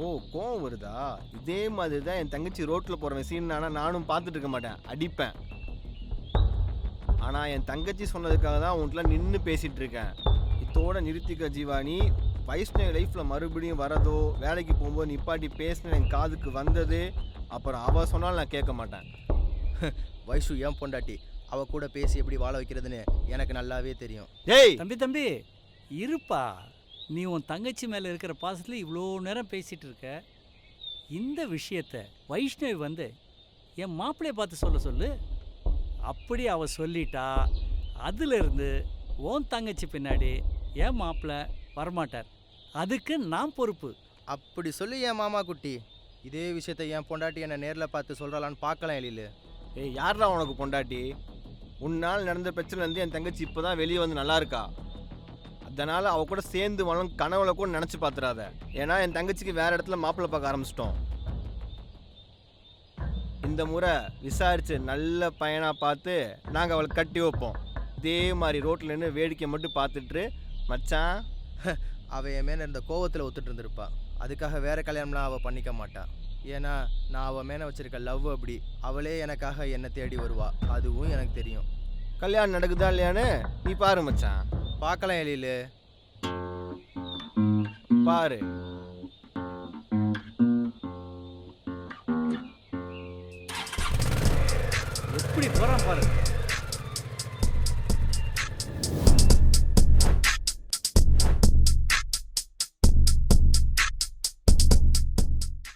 ஓ, கோவம் வருதா? இதே மாதிரி தான் என் தங்கச்சி ரோட்டில் போகிறவன் சீன் நானும் பார்த்துட்டு இருக்க மாட்டேன், அடிப்பேன். ஆனால் என் தங்கச்சி சொன்னதுக்காக தான் உன்கிட்ட நின்று பேசிகிட்டு இருக்கேன். இதோட நிறுத்திக்க ஜீவானி. வைஷ்ணவி லைஃப்பில் மறுபடியும் வரதோ, வேலைக்கு போகும்போது நிப்பாட்டி பேசின என் காதுக்கு வந்தது, அப்புறம் அவள் சொன்னாலும் நான் கேட்க மாட்டேன். வைஷு ஏன் பொண்டாட்டி, அவ கூட பேசி எப்படி வாழ வைக்கிறதுன்னு எனக்கு நல்லாவே தெரியும். ஏய் தம்பி இருப்பா. நீ உன் தங்கச்சி மேலே இருக்கிற பாசத்தில் இவ்வளோ நேரம் பேசிகிட்டு இருக்க. இந்த விஷயத்த வைஷ்ணவி வந்து என் மாப்பிள்ளையை பார்த்து சொல்லு. அப்படி அவ சொல்லிட்டா, அதிலிருந்து உன் தங்கச்சி பின்னாடி என் மாப்பிள்ளை வரமாட்டார். அதுக்கு நான் பொறுப்பு. அப்படி சொல்லி என் மாமா குட்டி, இதே விஷயத்த என் பொண்டாட்டி என்னை நேரில் பார்த்து சொல்கிறாளான்னு பார்க்கலாம் எழிலு. ஏய், யாரா உனக்கு பொண்டாட்டி? உன்னால் நடந்த பிரச்சனைலேருந்து என் தங்கச்சி இப்போ தான் வெளியே வந்து நல்லா இருக்கா. அதனால் அவள் கூட சேர்ந்து வாழும் கனவுல கூட நினச்சி பார்த்துடாத. ஏன்னா என் தங்கச்சிக்கு வேறு இடத்துல மாப்பிள்ளை பார்க்க ஆரம்பிச்சிட்டோம். இந்த முறை விசாரித்து நல்ல பையனாக பார்த்து நாங்கள் அவளை கட்டி வைப்போம். இதே மாதிரி ரோட்டில் நின்று வேடிக்கை மட்டும் பார்த்துட்டு மச்சான். அவள் என் மேலே இருந்த கோவத்தில் ஒத்துட்டு இருந்திருப்பா. அதுக்காக வேற கல்யாணம்லாம் அவள் பண்ணிக்க மாட்டா. ஏன்னா நான் அவள் மேலே வச்சிருக்க லவ் அப்படி. அவளே எனக்காக என்னை தேடி வருவா, அதுவும் எனக்கு தெரியும். கல்யாணம் நடக்குதா இல்லையான்னு நீ பாரு மச்சான். பார்க்கலாம் எழிலு, பாரு. எப்படி போகிறான் பாரு.